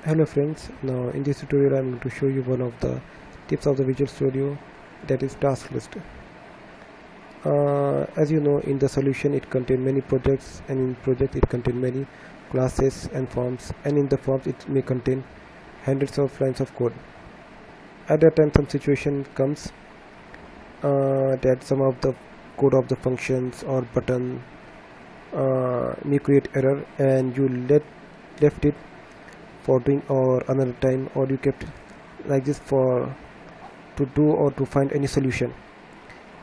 Hello friends, now in this tutorial I am going to show you one of the tips of the Visual Studio, that is TaskList. As you know, in the solution it contains many projects, and in project it contains many classes and forms, and in the forms it may contain hundreds of lines of code. At that time some situation comes that some of the code of the functions or button may create error, and you left it for doing or another time, or you kept like this for to do or to find any solution,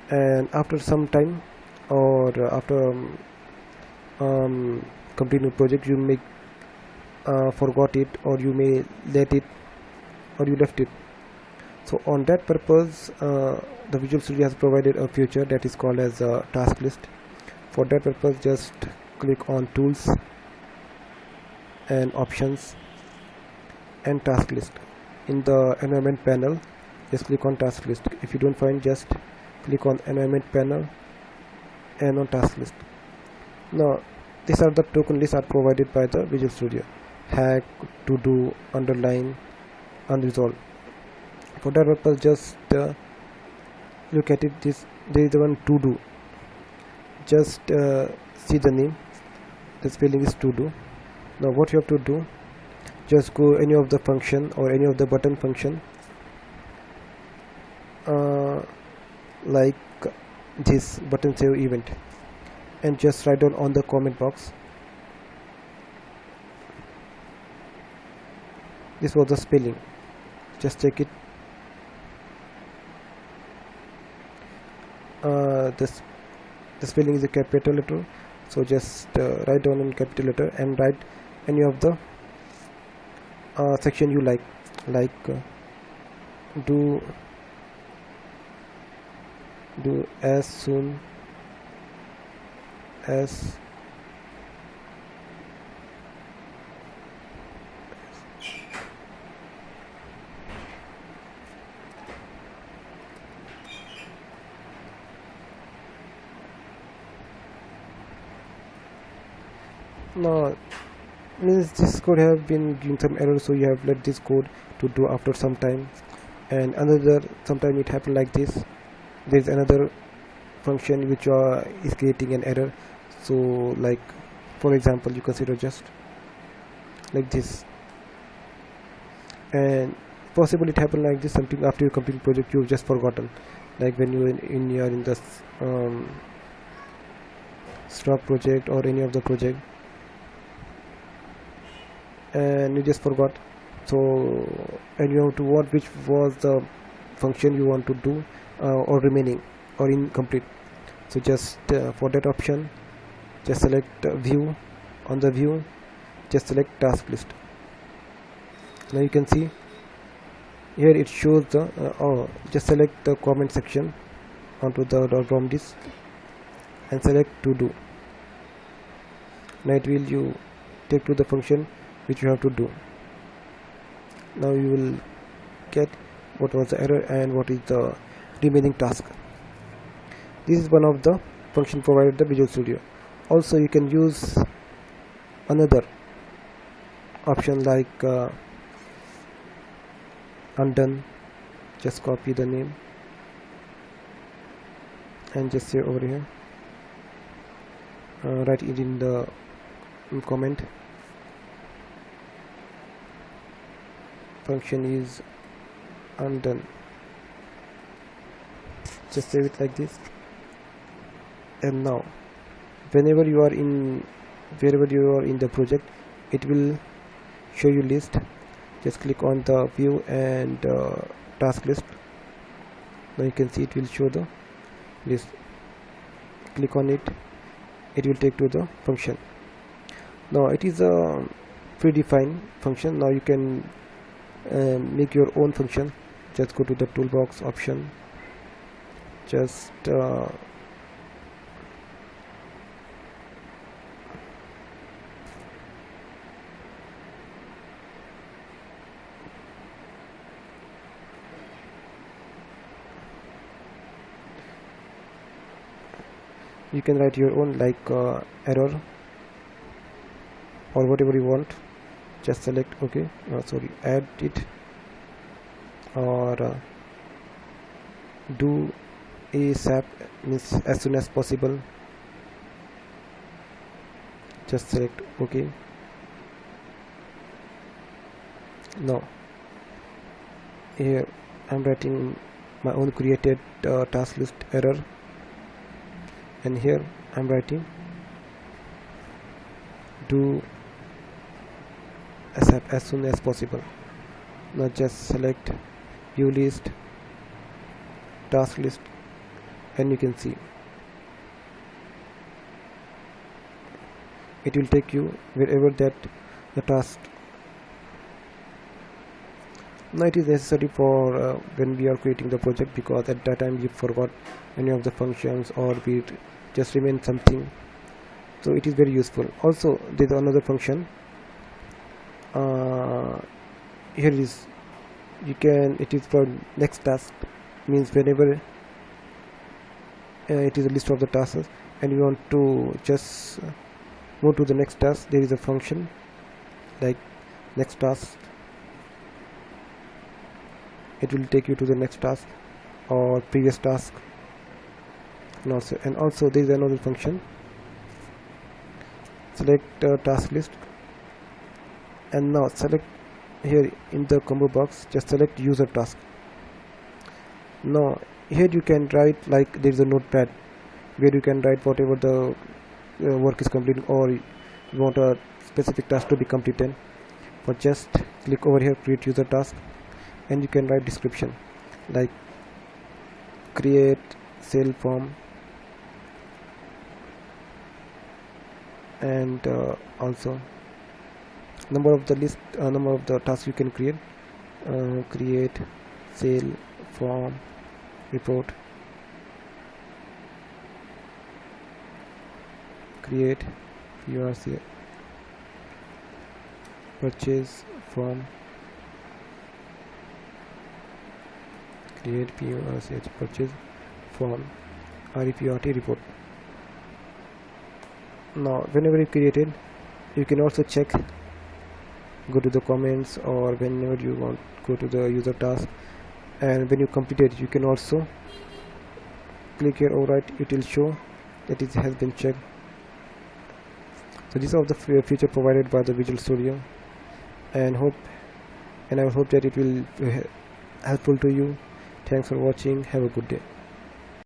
and after some time or after completing a project you may forgot it, or you may let it, or you left it. So on that purpose the Visual Studio has provided a feature that is called as a task list. For that purpose just click on tools and options and task list. In the environment panel just click on task list. If you don't find, just click on environment panel and on task list. Now these are the token lists are provided by the Visual Studio: hack, to do, underline, unresolved. For that purpose just look at it. There is the one to do. Just see the name, the spelling is to do. Now what you have to do, just go any of the function or any of the button function, like this button save event, and just write down on the comment box. This was the spelling, just check it. The spelling is a capital letter, so just write down in capital letter and write any of the section you like do as soon as now means this code have been giving some error, so you have let this code to do after some time, and another sometime it happened like this. There is another function which is creating an error, so like for example you consider just like this, and possible it happened like this something after you complete project you've just forgotten, like when you are in the stock project or any of the project, and you just forgot. So and you have to what which was the function you want to do or remaining or incomplete. So just for that option just select view. On the view just select task list. Now you can see here it shows the just select the comment section onto the ROM disk and select to do. Now it will you take to the function which you have to do. Now you will get what was the error and what is the remaining task. This is one of the function provided the Visual Studio. Also you can use another option like undone. Just copy the name and just say over here, write it in the comment. Function is undone. Just save it like this, and now wherever you are in the project it will show you list. Just click on the view and task list. Now you can see it will show the list. Click on it, it will take to the function. Now it is a predefined function. Now you can make your own function. Just go to the toolbox option, just you can write your own like error or whatever you want. just select OK, sorry, add it, or do ASAP, means as soon as possible. Just select OK. Now here I'm writing my own created task list error, and here I'm writing do ASAP, as soon as possible. Now just select view list, task list, and you can see it will take you wherever that the task. Now it is necessary for when we are creating the project, because at that time we forgot any of the functions or we just remain something, so it is very useful. Also there is another function, here is, you can, it is for next task, means whenever it is a list of the tasks and you want to just move to the next task, there is a function like next task. It will take you to the next task or previous task. And also there is another function, select task list, and now select here in the combo box, just select user task. Now here you can write, like there is a notepad where you can write whatever the work is completed, or you want a specific task to be completed. But just click over here, create user task, and you can write description like create cell form, and also number of the list, number of the tasks you can create, create sale form report, create PRC purchase form, create PRC purchase form, REPRT report. Now whenever you created, you can also check, go to the comments, or whenever you want, go to the user task, and when you complete it, you can also click here, alright, it will show that it has been checked. So these are the feature provided by the Visual Studio, and I hope that it will be helpful to you. Thanks for watching. Have a good day.